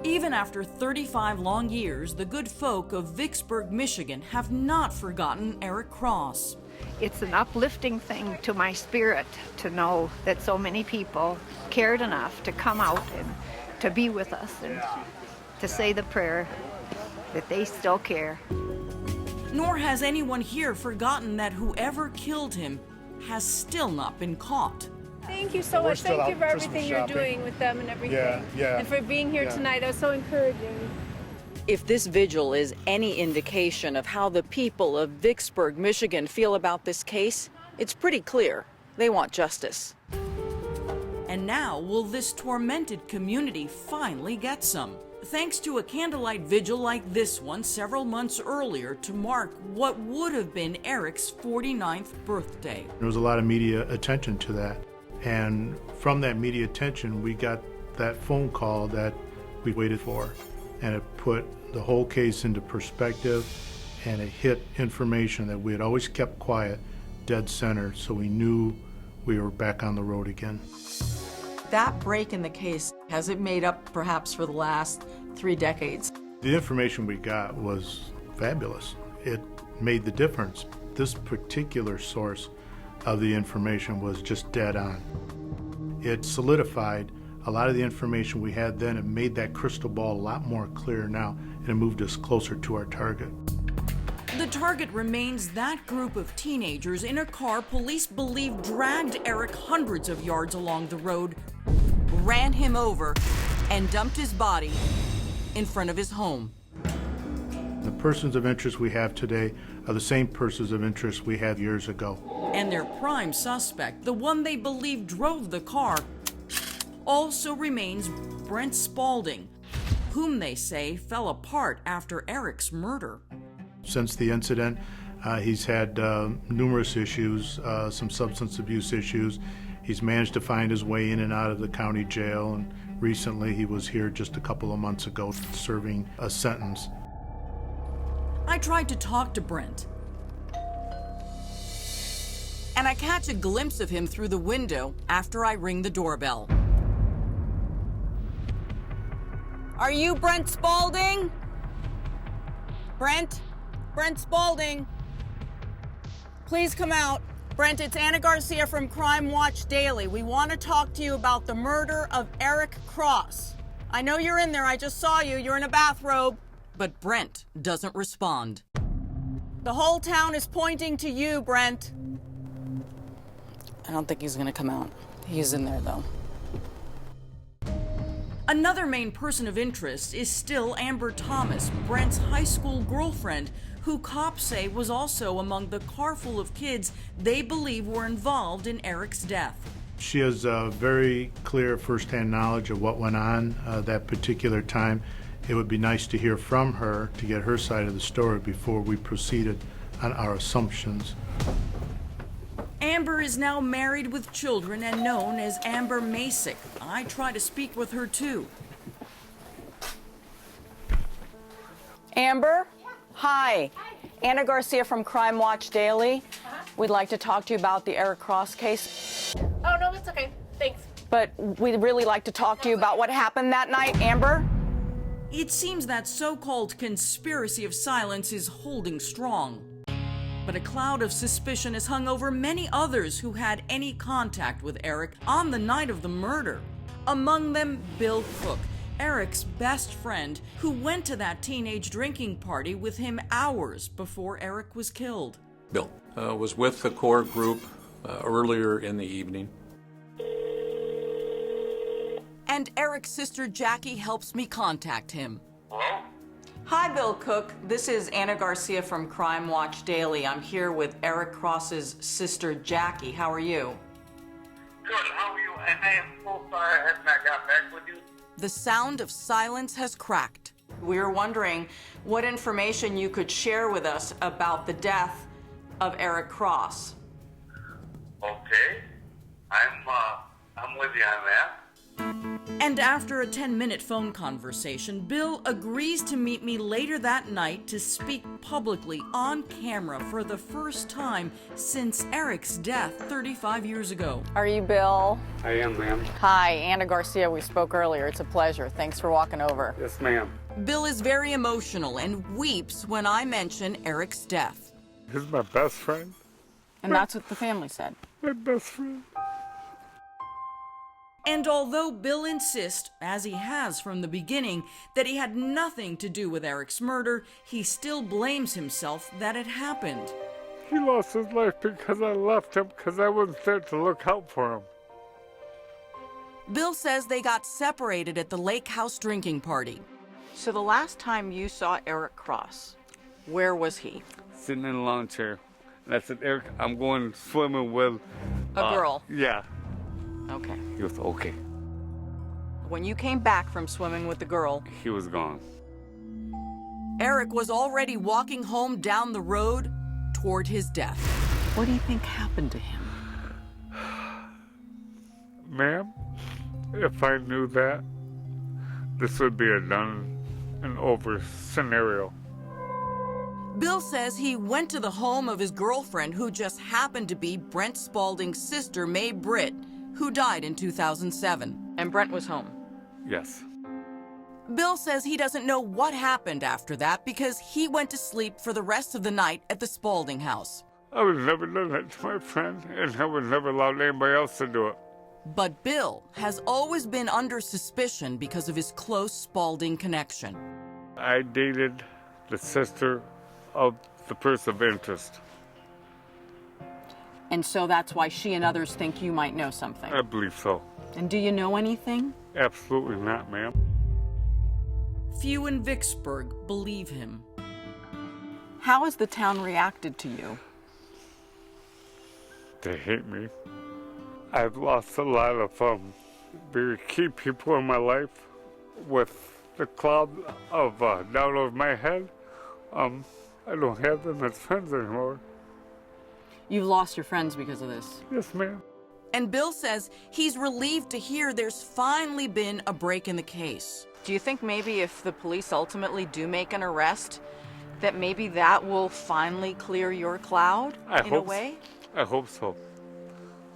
Even after 35 long years, the good folk of Vicksburg, Michigan have not forgotten Erik Cross. It's an uplifting thing to my spirit to know that so many people cared enough to come out and to be with us and to say the prayer that they still care. Nor has anyone here forgotten that whoever killed him has still not been caught. Thank you so much. Thank you for everything you're doing with them and everything. Yeah. And for being here tonight. That was so encouraging. If this vigil is any indication of how the people of Vicksburg, Michigan feel about this case, it's pretty clear. They want justice. And now, will this tormented community finally get some? Thanks to a candlelight vigil like this one several months earlier to mark what would have been Erik's 49th birthday. There was a lot of media attention to that. And from that media attention, we got that phone call that we waited for. And it put the whole case into perspective, and it hit information that we had always kept quiet, dead center, so we knew we were back on the road again. That break in the case, has it made up perhaps for the last 3 decades? The information we got was fabulous. It made the difference. This particular source of the information was just dead on. It solidified a lot of the information we had then. It made that crystal ball a lot more clear now, and it moved us closer to our target. The target remains that group of teenagers in a car police believe dragged Erik hundreds of yards along the road, ran him over, and dumped his body in front of his home. The persons of interest we have today are the same persons of interest we had years ago. And their prime suspect, the one they believe drove the car, also remains Brent Spaulding, whom they say fell apart after Erik's murder. Since the incident, he's had numerous issues, some substance abuse issues. He's managed to find his way in and out of the county jail, and recently he was here just a couple of months ago serving a sentence. I tried to talk to Brent, and I catch a glimpse of him through the window after I ring the doorbell. Are you Brent Spaulding? Brent Spaulding. Please come out. Brent, it's Anna Garcia from Crime Watch Daily. We want to talk to you about the murder of Erik Cross. I know you're in there. I just saw you. You're in a bathrobe. But Brent doesn't respond. The whole town is pointing to you, Brent. I don't think he's going to come out. He's in there, though. Another main person of interest is still Amber Thomas, Brent's high school girlfriend, who cops say was also among the car full of kids they believe were involved in Erik's death. She has very clear firsthand knowledge of what went on that particular time. It would be nice to hear from her to get her side of the story before we proceeded on our assumptions. Amber is now married with children and known as Amber Masick. I try to speak with her too. Amber? Hi. Anna Garcia from Crime Watch Daily. We'd like to talk to you about the Erik Cross case. Oh, no, that's okay. Thanks. But we'd really like to talk to you about what happened that night, Amber. It seems that so-called conspiracy of silence is holding strong. But a cloud of suspicion has hung over many others who had any contact with Erik on the night of the murder. Among them, Bill Cook, Erik's best friend, who went to that teenage drinking party with him hours before Erik was killed. Bill was with the core group earlier in the evening. And Erik's sister Jackie helps me contact him. Hello? Hi, Bill Cook. This is Anna Garcia from Crime Watch Daily. I'm here with Erik Cross's sister Jackie. How are you? Good, how are you? And I am so sorry I have not got back with you. The sound of silence has cracked. We were wondering what information you could share with us about the death of Erik Cross. Okay. I'm with you on that. And after a 10-minute phone conversation, Bill agrees to meet me later that night to speak publicly on camera for the first time since Erik's death 35 years ago. Are you Bill? I am, ma'am. Hi, Anna Garcia. We spoke earlier. It's a pleasure. Thanks for walking over. Yes, ma'am. Bill is very emotional and weeps when I mention Erik's death. He's my best friend. And that's what the family said. My best friend. And although Bill insists, as he has from the beginning, that he had nothing to do with Erik's murder, he still blames himself that it happened. He lost his life because I left him because I wasn't there to look out for him. Bill says they got separated at the lake house drinking party. So the last time you saw Erik Cross, where was he? Sitting in a lawn chair. And I said, Erik, I'm going swimming with... A girl? Yeah. Okay. He was okay. When you came back from swimming with the girl, He was gone. Erik was already walking home down the road toward his death. what do you think happened to him? Ma'am, if I knew that, this would be a done and over scenario. Bill says he went to the home of his girlfriend, who just happened to be Brent Spalding's sister, Mae Britt, who died in 2007. And Brent was home. Yes. Bill says he doesn't know what happened after that because he went to sleep for the rest of the night at the Spalding house. I would never do that to my friend, and I would never allow anybody else to do it. But Bill has always been under suspicion because of his close Spalding connection. I dated the sister of the person of interest. And so that's why she and others think you might know something. I believe so. And do you know anything? Absolutely not, ma'am. Few in Vicksburg believe him. How has the town reacted to you? They hate me. I've lost a lot of very key people in my life. With the cloud of doubt over my head, I don't have them as friends anymore. You've lost your friends because of this. Yes, ma'am. And Bill says he's relieved to hear there's finally been a break in the case. Do you think maybe if the police ultimately do make an arrest, that maybe that will finally clear your cloud in a way? I hope so.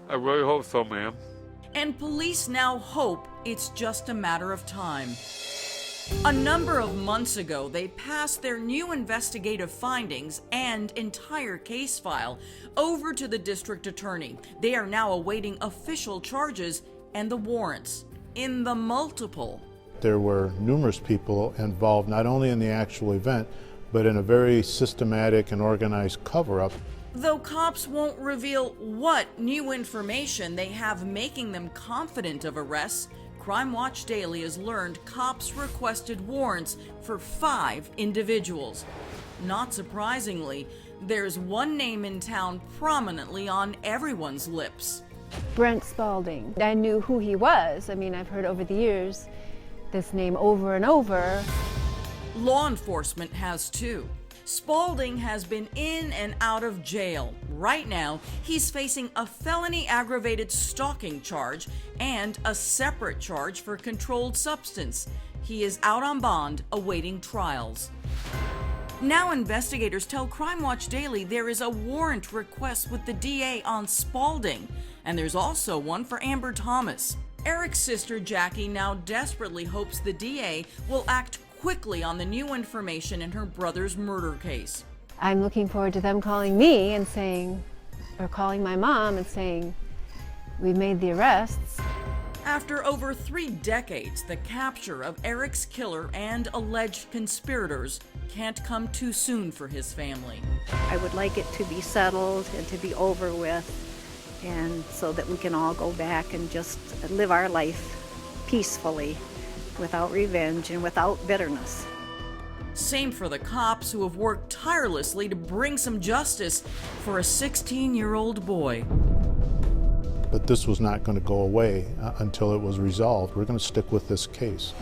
I really hope so, ma'am. And police now hope it's just a matter of time. A number of months ago, they passed their new investigative findings and entire case file over to the district attorney. They are now awaiting official charges and the warrants in the multiple. There were numerous people involved, not only in the actual event, but in a very systematic and organized cover-up. Though cops won't reveal what new information they have making them confident of arrests, Crime Watch Daily has learned cops requested warrants for 5 individuals. Not surprisingly, there's one name in town prominently on everyone's lips. Brent Spalding. I knew who he was. I mean, I've heard over the years this name over and over. Law enforcement has too. Spalding has been in and out of jail. Right now, he's facing a felony aggravated stalking charge and a separate charge for controlled substance. He is out on bond awaiting trials. Now investigators tell Crime Watch Daily there is a warrant request with the DA on Spalding, and there's also one for Amber Thomas. Erik's sister Jackie now desperately hopes the DA will act quickly on the new information in her brother's murder case. I'm looking forward to them calling me and saying, or calling my mom and saying, we made the arrests. After over 3 decades, the capture of Erik's killer and alleged conspirators can't come too soon for his family. I would like it to be settled and to be over with, and so that we can all go back and just live our life peacefully, without revenge and without bitterness. Same for the cops who have worked tirelessly to bring some justice for a 16-year-old boy. But this was not going to go away until it was resolved. We're going to stick with this case.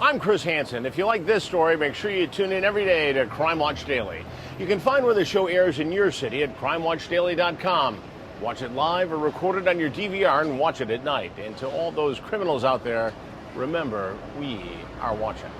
I'm Chris Hansen. If you like this story, make sure you tune in every day to Crime Watch Daily. You can find where the show airs in your city at crimewatchdaily.com. Watch it live or record it on your DVR and watch it at night. And to all those criminals out there, remember, we are watching.